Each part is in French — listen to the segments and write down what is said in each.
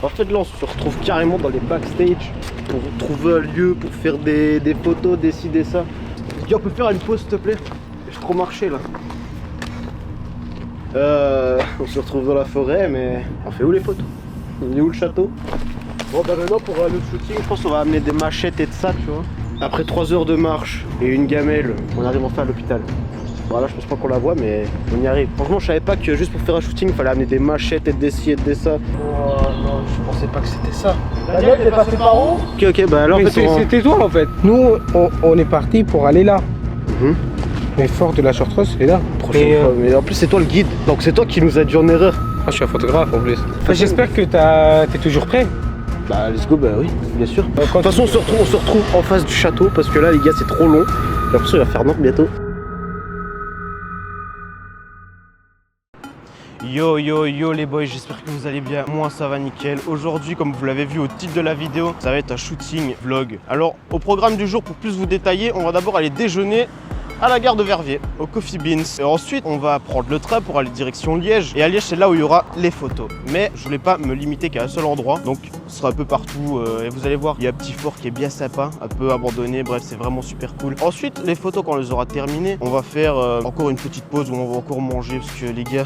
En fait là on se retrouve carrément dans les backstage pour trouver un lieu pour faire des photos, décider ça. On peut faire une pause s'il te plaît? J'ai trop marché là. On se retrouve dans la forêt, mais on fait où les photos? Il est où le château? Bon bah maintenant pour le shooting je pense qu'on va amener des machettes et de ça tu vois. Après 3 heures de marche et une gamelle, on arrive enfin à l'hôpital. Voilà, je pense pas qu'on la voit, mais on y arrive. Franchement, je savais pas que juste pour faire un shooting, il fallait amener des machettes et des ci et des ça. Oh non, je pensais pas que c'était ça. Daniel, t'es passé par où? Ok, bah alors en fait, c'était toi en fait. Nous, on est parti pour aller là. Mais fort de la Chartreuse, c'est là. Prochaine fois. Mais en plus, c'est toi le guide, donc c'est toi qui nous a dit en erreur. Ah, je suis un photographe en plus. Enfin, j'espère que t'es toujours prêt. Bah, let's go, bah oui, bien sûr. De toute façon, on se retrouve en face du château parce que là, les gars, c'est trop long. J'ai l'impression qu'il va faire noir bientôt. Yo yo yo les boys, j'espère que vous allez bien, moi ça va nickel. Aujourd'hui, comme vous l'avez vu au titre de la vidéo, ça va être un shooting vlog. Alors au programme du jour, pour plus vous détailler, on va d'abord aller déjeuner à la gare de Verviers, au Coffee Beans. Et ensuite, on va prendre le train pour aller direction Liège. Et à Liège, c'est là où il y aura les photos. Mais je voulais pas me limiter qu'à un seul endroit, donc ce sera un peu partout. Et vous allez voir, il y a un petit fort qui est bien sympa, un peu abandonné. Bref, c'est vraiment super cool. Ensuite, les photos, quand on les aura terminées, on va faire encore une petite pause où on va encore manger parce que les gars,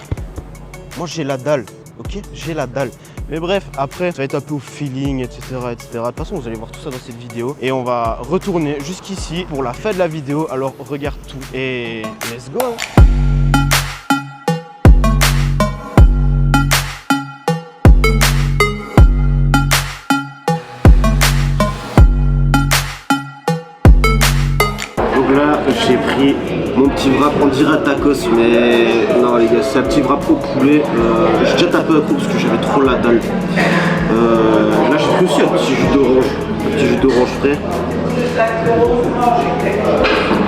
moi j'ai la dalle, ok? J'ai la dalle. Mais bref, après, ça va être un peu au feeling, etc., etc. De toute façon, vous allez voir tout ça dans cette vidéo. Et on va retourner jusqu'ici pour la fin de la vidéo. Alors, regarde tout et let's go! Donc là, j'ai pris mon petit wrap, on dirait tacos, mais non les gars, c'est un petit wrap au poulet. J'ai déjà tapé un coup parce que j'avais trop la dalle. Là, j'ai pris aussi un petit jus d'orange frais.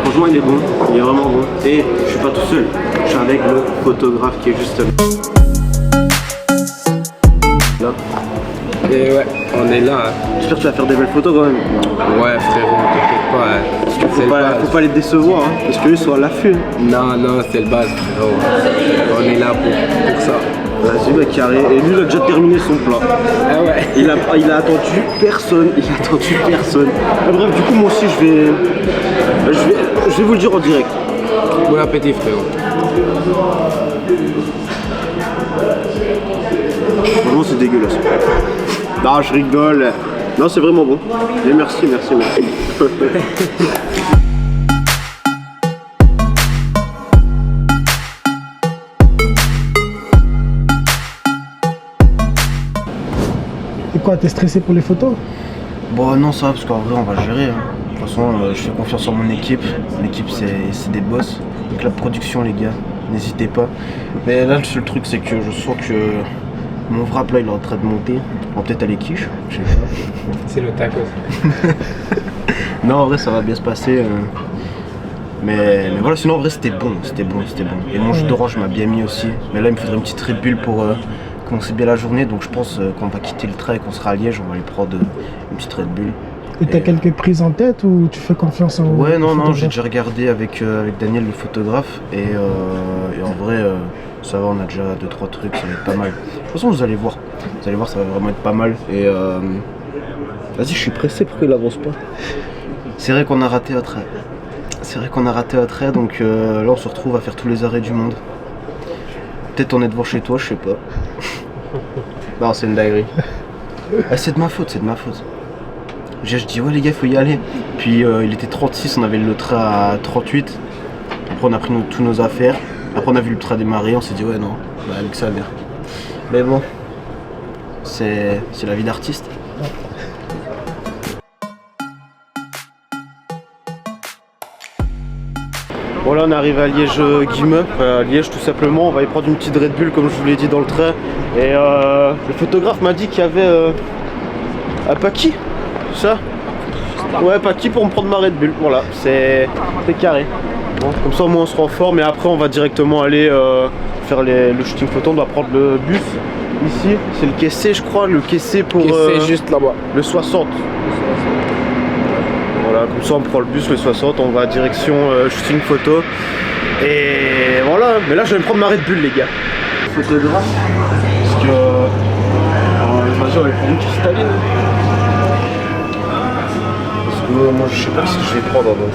Franchement, il est bon, il est vraiment bon. Et je suis pas tout seul, je suis avec le photographe qui est juste là. Et ouais, on est là. J'espère que tu vas faire des belles photos quand même. Ouais frérot, t'inquiète pas. Faut pas les décevoir, hein, parce qu'eux sont à l'affût. Non, c'est le base frérot. On est là pour ça. Vas-y, bah carré. Et lui, il a déjà terminé son plat. Ah ouais. Il a attendu personne. Ah, bref, du coup, moi aussi, je vais vous le dire en direct. Bon appétit frérot. Vraiment, c'est dégueulasse. Non, je rigole. Non, c'est vraiment bon. Et merci. Et quoi, t'es stressé pour les photos? Bon, non, ça va, parce qu'en vrai, on va gérer. Hein. De toute façon, je fais confiance en mon équipe. L'équipe, c'est des boss. Donc la production, les gars, n'hésitez pas. Mais là, le seul truc, c'est que je sens que mon wrap, là, il est en train de monter. On va peut-être aller quiche, je sais pas. C'est le tacos. Non, en vrai, ça va bien se passer. Mais voilà, sinon, en vrai, c'était bon. Et mon jus d'orange m'a bien mis aussi. Mais là, il me faudrait une petite Red Bull pour commencer bien la journée. Donc, je pense qu'on va quitter le train et qu'on sera à Liège. On va aller prendre une petite Red Bull. Et t'as quelques prises en tête ou tu fais confiance en... Ouais, non, j'ai déjà regardé avec Daniel, le photographe. Et en vrai, ça va, on a déjà 2-3 trucs, ça va être pas mal. De toute façon, vous allez voir, ça va vraiment être pas mal. Et vas-y, je suis pressé pour qu'il avance pas. C'est vrai qu'on a raté un trait. Donc là, on se retrouve à faire tous les arrêts du monde. Peut-être on est devant chez toi, je sais pas. Non, c'est une dinguerie. Ah, c'est de ma faute. Je dis ouais les gars, faut y aller. Puis il était 36, on avait le train à 38. Après on a pris tous nos affaires. Après on a vu le train démarrer, on s'est dit ouais non, bah avec ça bien. Mais bon, c'est la vie d'artiste. Bon là on arrive à Liège-Guimeux, à Liège tout simplement. On va y prendre une petite Red Bull comme je vous l'ai dit dans le train. Et le photographe m'a dit qu'il y avait un Paki, ça? Ouais, Paki pour me prendre ma Red Bull, voilà, c'est carré. Bon, comme ça au moins on sera en forme et après on va directement aller faire le shooting photo. On doit prendre le bus ici, c'est le quai C je crois, le quai C pour... C'est juste là-bas. Le 60. Voilà, comme ça on prend le bus, le 60, on va direction shooting photo. Et voilà, mais là je vais me prendre ma Red Bull les gars. Photographe, parce que... Vas-y, on va prendre une cristalline. Parce que moi je sais pas ce que je vais prendre en vrai.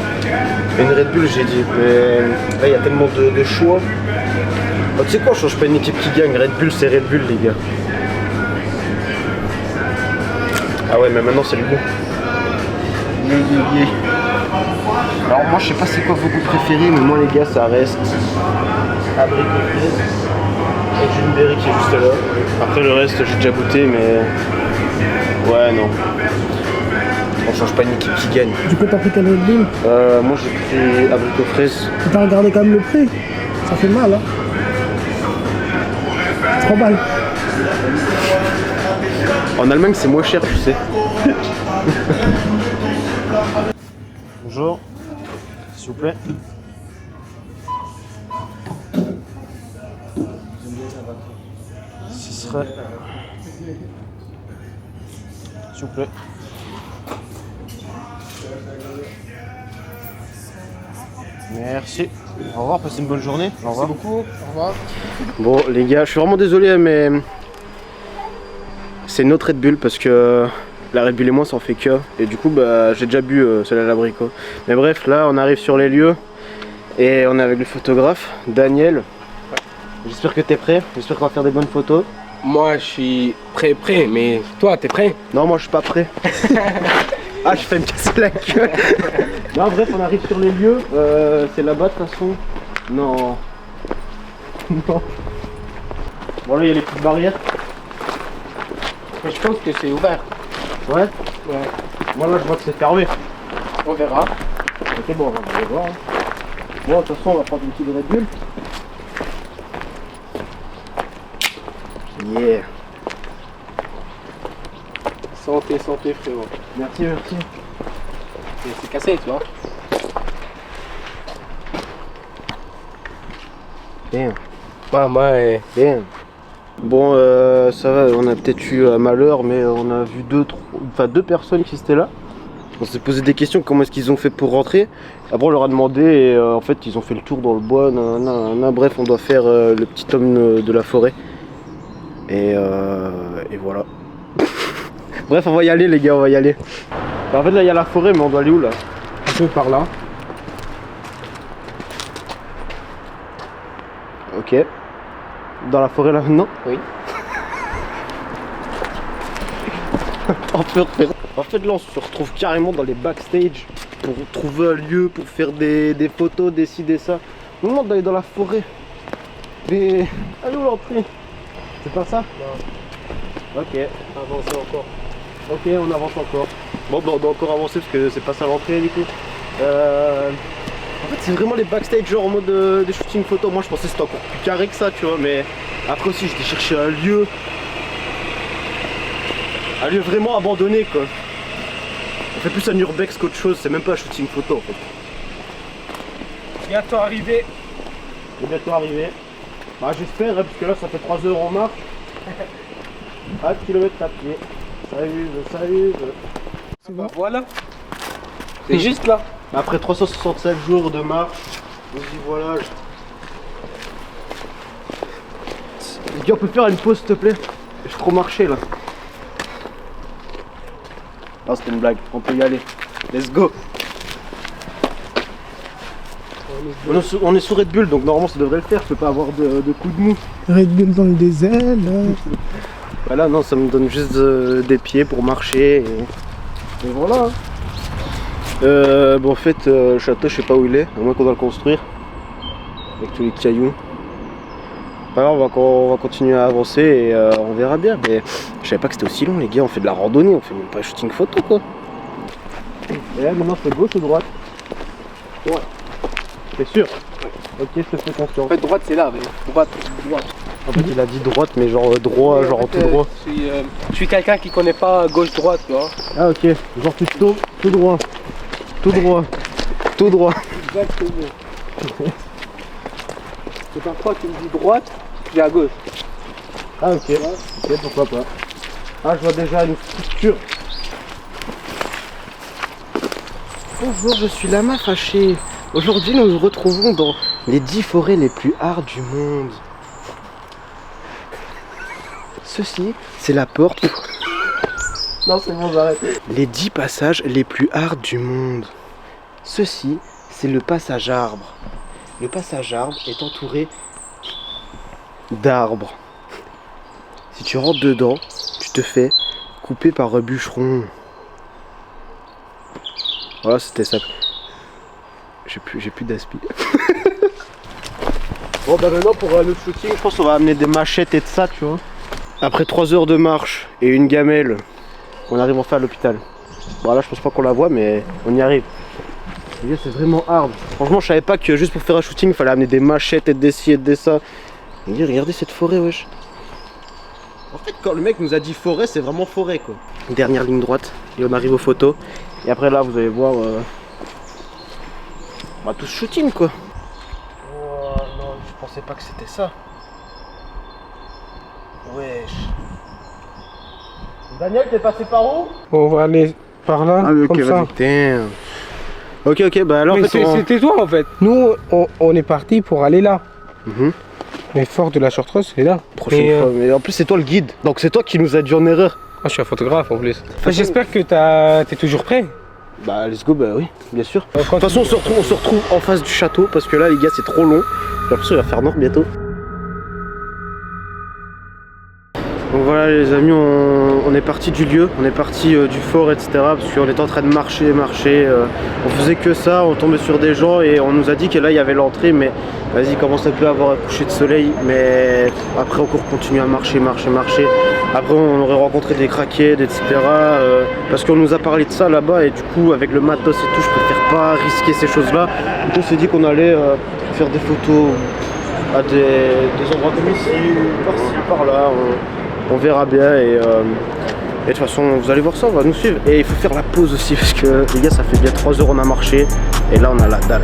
Une Red Bull j'ai dit, mais là il y a tellement de choix. Oh, tu sais quoi, on change pas une équipe qui gagne, Red Bull c'est Red Bull les gars. Ah ouais mais maintenant c'est le goût. Alors moi je sais pas c'est quoi vos goûts préférés, mais moi les gars ça reste abricot fraise et Juneberry qui est juste là. Après le reste j'ai déjà goûté mais ouais non. On change pas une équipe qui gagne. Du coup, t'as pris quel Red Bull? Moi j'ai pris abricot fraise. T'as regardé quand même le prix? Ça fait mal, hein? 3 balles. En Allemagne c'est moins cher tu sais. Bonjour, s'il vous plaît. Ce serait... S'il vous plaît. Merci. Au revoir, passez une bonne journée. Au revoir. Merci beaucoup. Au revoir. Bon les gars, je suis vraiment désolé mais c'est une autre Red Bull parce que la Red Bull et moi ça en fait que. Et du coup bah j'ai déjà bu celle à l'abricot. Mais bref, là on arrive sur les lieux et on est avec le photographe Daniel. J'espère que t'es prêt, j'espère qu'on va faire des bonnes photos. Moi, je suis prêt, mais toi, t'es prêt? Non, moi je suis pas prêt. Ah, je fais me casser la gueule. Non, bref, on arrive sur les lieux. C'est là-bas de toute façon. Non. Non. Bon, là, il y a les petites barrières. Mais je pense que c'est ouvert. Ouais. Ouais. Moi, là, je vois que c'est fermé. On verra. Ok, bon, on va aller voir. Hein. Bon, de toute façon, on va prendre une petite Red Bull. Yeah. Santé, santé, frérot. Merci, merci. C'est cassé, tu vois. Bien. Ouais, moi, Bien. Bon, ça va, on a peut-être eu un malheur, mais on a vu deux personnes qui étaient là. On s'est posé des questions, comment est-ce qu'ils ont fait pour rentrer. Après on leur a demandé et en fait ils ont fait le tour dans le bois, bref on doit faire le petit homme de la forêt. Et voilà. Bref on va y aller les gars, on va y aller. En fait là il y a la forêt mais on doit aller où là? un peu par là. Ok. Dans la forêt là maintenant? Oui. En fait là on se retrouve carrément dans les backstage pour trouver un lieu, pour faire des photos, des ci, des ça. On nous demande d'aller dans la forêt. Mais... allez où l'entrée? C'est pas ça? Non. Ok. Avancer encore. Ok, on avance encore. Bon bah on doit encore avancer parce que c'est pas ça l'entrée du coup. En fait c'est vraiment les backstage genre en mode des shooting photo. Moi je pensais que c'était encore plus carré que ça tu vois, mais après aussi j'étais chercher un lieu vraiment abandonné quoi. On fait plus un urbex qu'autre chose, c'est même pas un shooting photo en fait. Bientôt arrivé. C'est bientôt arrivé. Bah j'espère hein, parce que là ça fait 3 heures en marche. 1 km à pied. Ça use. Bah, voilà. C'est juste là. Après 365 jours de marche, on se dit voilà. Les gars, on peut faire une pause s'il te plaît? J'ai trop marché là. Non c'était une blague, on peut y aller. Let's go. On est sur Red Bull donc normalement ça devrait le faire, je peux pas avoir de coup de mou. Red Bull dans le désert, là. Voilà non ça me donne juste des pieds pour marcher et voilà. Bon en fait le château je sais pas où il est, à moins qu'on doit le construire. Avec tous les cailloux. Alors on va continuer à avancer et on verra bien, mais je savais pas que c'était aussi long les gars, on fait de la randonnée, on fait même pas shooting photo quoi. Et là maintenant c'est gauche ou droite? Droite. T'es sûr? Ok je te fais confiance. En fait, droite, c'est là. Mais droite. En fait il a dit droite mais genre droit, genre en tout droit. Je suis quelqu'un qui connaît pas gauche-droite, tu vois. Ah ok, genre tu te tournes tout droit. Tout droit. Tout droit. Exactement. Et parfois tu me dis droite, je vais à gauche. Ah ok, ok pourquoi pas. Ah je vois déjà une structure. Bonjour, je suis Lama Fâché. Aujourd'hui nous nous retrouvons dans les 10 forêts les plus hard du monde. Ceci, c'est la porte Non, c'est bon, j'arrête. Les 10 passages les plus hard du monde. Ceci, c'est le passage arbre. Le passage arbre est entouré d'arbres. Si tu rentres dedans, tu te fais couper par un bûcheron. Voilà, c'était ça. J'ai plus d'aspi. Bon bah maintenant pour le shooting, je pense qu'on va amener des machettes et de ça, tu vois. Après 3 heures de marche et une gamelle, on arrive enfin à l'hôpital. Bon là je pense pas qu'on la voit mais on y arrive. C'est vraiment hard. Franchement je savais pas que juste pour faire un shooting il fallait amener des machettes et des ci et des ça. Et regardez cette forêt wesh. En fait quand le mec nous a dit forêt c'est vraiment forêt quoi. Dernière ligne droite et on arrive aux photos. Et après là vous allez voir bah, tout ce shooting quoi. Oh non je pensais pas que c'était ça. Wesh. Daniel t'es passé par où? On va aller par là, Ah oui ok comme ça. Damn. Ok bah alors Mais en fait, c'était toi en fait. Nous, on est parti pour aller là. Mhm. Mais fort de la Chartreuse, c'est là. Prochaine Et, fois, mais en plus c'est toi le guide, donc c'est toi qui nous a dit en erreur. Ah, je suis un photographe en plus. J'espère que t'es toujours prêt. Bah let's go, bah oui, bien sûr. De Quand toute façon on se retrouve en face du château parce que là les gars c'est trop long. J'ai l'impression qu'il va faire noir bientôt. Donc voilà les amis, on est parti du lieu, on est parti du fort etc. Parce qu'on était en train de marcher, on faisait que ça, on tombait sur des gens et on nous a dit que là il y avait l'entrée mais vas-y commence un peu à avoir un coucher de soleil mais après encore continuer à marcher. Après on aurait rencontré des crackheads etc. Parce qu'on nous a parlé de ça là-bas et du coup avec le matos et tout je préfère pas risquer ces choses là. Donc on s'est dit qu'on allait faire des photos à des endroits comme ici, par-ci, par-là. On verra bien et de toute façon vous allez voir ça, on va nous suivre. Et il faut faire la pause aussi parce que les gars ça fait bien 3 heures on a marché et là on a la dalle.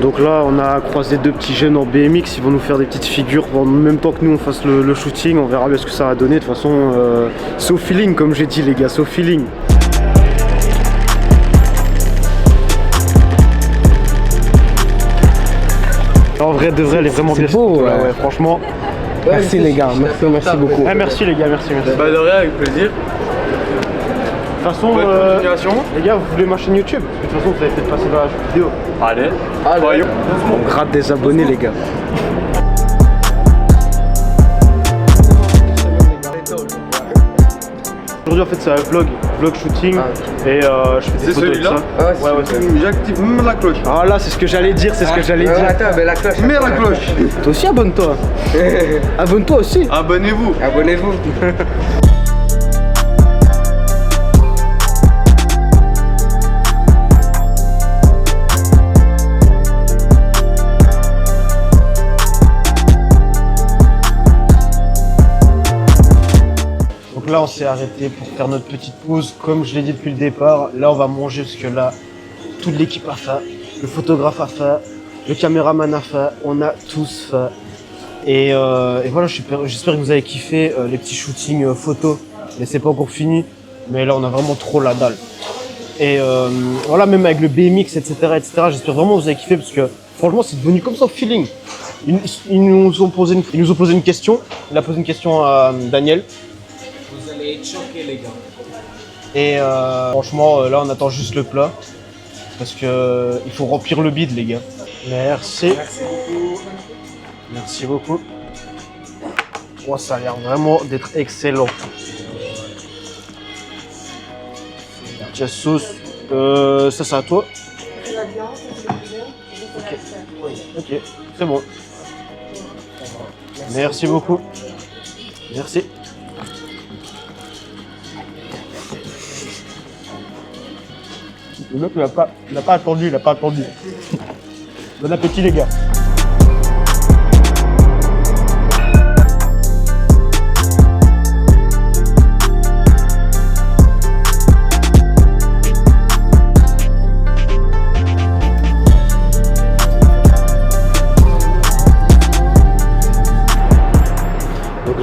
Donc là on a croisé 2 petits jeunes en BMX, ils vont nous faire des petites figures en même temps que nous on fasse le shooting, on verra bien ce que ça va donner. De toute façon c'est au feeling comme j'ai dit les gars, c'est au feeling. En vrai de vrai elle est vraiment bien. C'est beau ouais, franchement. Merci les gars, merci beaucoup. Ah, merci les gars, merci. Bah de rien, avec plaisir. De toute façon, les gars, vous voulez ma chaîne YouTube? De toute façon, vous allez peut-être passer dans la vidéo. Allez. On gratte des abonnés, les gars. Aujourd'hui, en fait, c'est un vlog shooting. Et je fais des photos de ça. J'active même la cloche. Ah là, c'est ce que j'allais dire, c'est ce que j'allais dire. Attends, mais la cloche. Mets la cloche. Toi aussi, abonne-toi. Abonne-toi aussi. Abonnez-vous. Abonnez-vous. Donc là on s'est arrêté pour faire notre petite pause, comme je l'ai dit depuis le départ. Là on va manger parce que là toute l'équipe a faim, le photographe a faim, le caméraman a faim, on a tous faim. Et voilà, j'espère que vous avez kiffé les petits shootings photos. Mais c'est pas encore fini, mais là on a vraiment trop la dalle. Et voilà, même avec le BMX etc. J'espère vraiment que vous avez kiffé parce que franchement c'est devenu comme ça au feeling. Ils nous ont posé une question. Il a posé une question à Daniel. Vous allez être choqués les gars. Et franchement là on attend juste le plat. Parce que il faut remplir le bide les gars. Merci. Merci beaucoup. Oh, ça a l'air vraiment d'être excellent. Tiens, sauce. Ça c'est à toi. La viande, Ok, c'est bon. Merci beaucoup. Merci. Le mec il n'a pas attendu, Bon appétit les gars.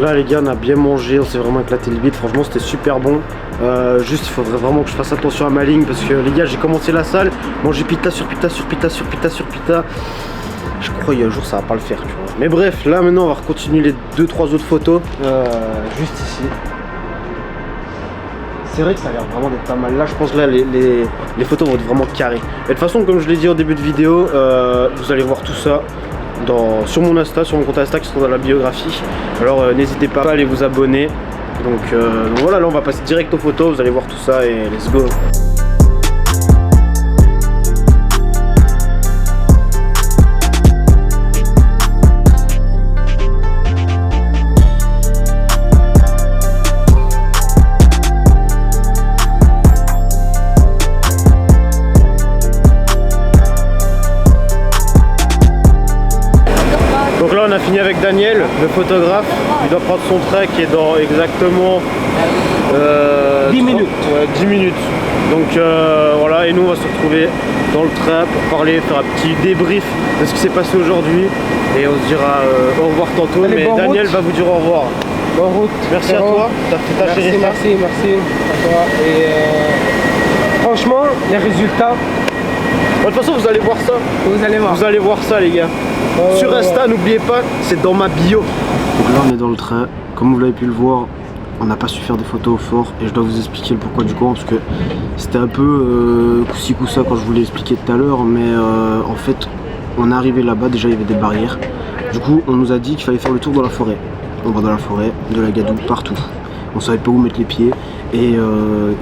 Là les gars, on a bien mangé, on s'est vraiment éclaté le bide, franchement c'était super bon. Juste il faudrait vraiment que je fasse attention à ma ligne parce que les gars, j'ai commencé la salle, manger pita sur pita sur pita sur pita sur pita. Je crois qu'il y a un jour ça va pas le faire, tu vois. Mais bref, là maintenant on va continuer les 2-3 autres photos. Juste ici. C'est vrai que ça a l'air vraiment d'être pas mal. Là je pense que là les photos vont être vraiment carrées. Et de toute façon, comme je l'ai dit au début de vidéo, vous allez voir tout ça sur mon Insta, sur mon compte Insta qui se trouve dans la biographie. Alors n'hésitez pas à aller vous abonner. Donc voilà, là on va passer direct aux photos, vous allez voir tout ça et let's go. Donc là on a fini avec Daniel, le photographe. Il doit prendre son trait qui est dans exactement 10 minutes. Ouais, 10 minutes. Donc voilà, et nous on va se retrouver dans le train pour parler, faire un petit débrief de ce qui s'est passé aujourd'hui. Et on se dira au revoir tantôt. Allez, mais Daniel va vous dire au revoir. Bonne route. Merci à toi, t'as fait ta chérie. Merci à toi. Et franchement, les résultats, De toute façon, vous allez voir ça. vous allez voir. Vous allez voir ça, les gars. Sur Insta, n'oubliez pas, c'est dans ma bio. Donc là, on est dans le train. Comme vous l'avez pu le voir, on n'a pas su faire des photos au fort. Et je dois vous expliquer le pourquoi du comment. Parce que c'était un peu coup-ci coup-ça quand je vous l'ai expliqué tout à l'heure. Mais en fait, on est arrivé là-bas. Déjà, il y avait des barrières. Du coup, on nous a dit qu'il fallait faire le tour dans la forêt. On va dans la forêt, de la Gadoue, partout. On savait pas où mettre les pieds. Et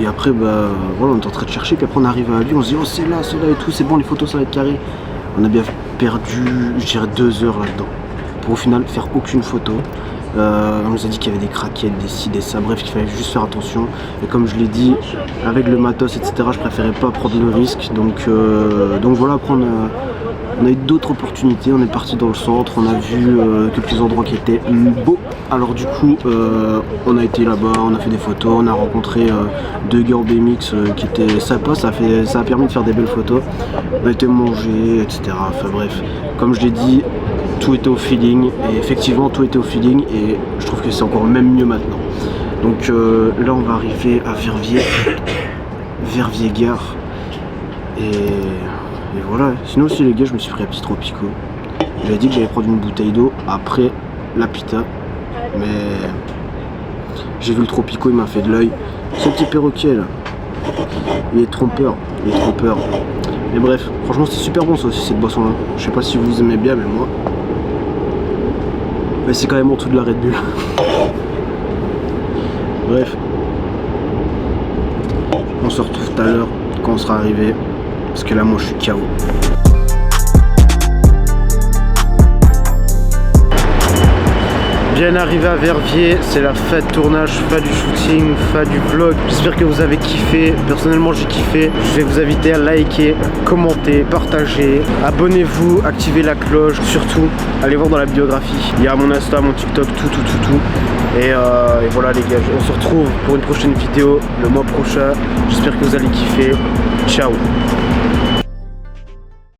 après, bah, voilà, on est en train de chercher. Puis après, on arrive à lui. On se dit, oh, c'est là et tout. C'est bon, les photos, ça va être carré. On a bien perdu, je dirais, 2 heures là-dedans. Pour au final faire aucune photo. On nous a dit qu'il y avait des craquettes, des ci, des ça, bref, qu'il fallait juste faire attention. Et comme je l'ai dit, avec le matos, etc., je préférais pas prendre le risque. Donc voilà, après on a eu d'autres opportunités. On est parti dans le centre, on a vu quelques endroits qui étaient beaux. Alors du coup, on a été là-bas, on a fait des photos, on a rencontré 2 gars en BMX qui étaient sympas. Ça a permis de faire des belles photos. On a été manger, etc. Enfin bref, comme je l'ai dit, tout était au feeling, et effectivement tout était au feeling, et je trouve que c'est encore même mieux maintenant. Donc là on va arriver à Verviers Gare, et voilà. Sinon aussi les gars, je me suis pris un petit Tropico. J'avais dit que j'allais prendre une bouteille d'eau après la pita, mais j'ai vu le Tropico, il m'a fait de l'œil. Ce petit perroquet là, il est trompeur, Mais bref, franchement c'est super bon ça aussi, cette boisson là. Je sais pas si vous aimez bien, mais moi... Mais c'est quand même en dessous de la Red Bull. Bref. On se retrouve tout à l'heure quand on sera arrivé. Parce que là moi je suis KO. Bien arrivé à Verviers, c'est la fin de tournage, fin du shooting, fin du vlog. J'espère que vous avez kiffé. Personnellement j'ai kiffé. Je vais vous inviter à liker, commenter, partager, abonnez-vous, activez la cloche. Surtout, allez voir dans la biographie. Il y a mon Insta, mon TikTok, tout. Et voilà les gars, on se retrouve pour une prochaine vidéo le mois prochain. J'espère que vous allez kiffer. Ciao.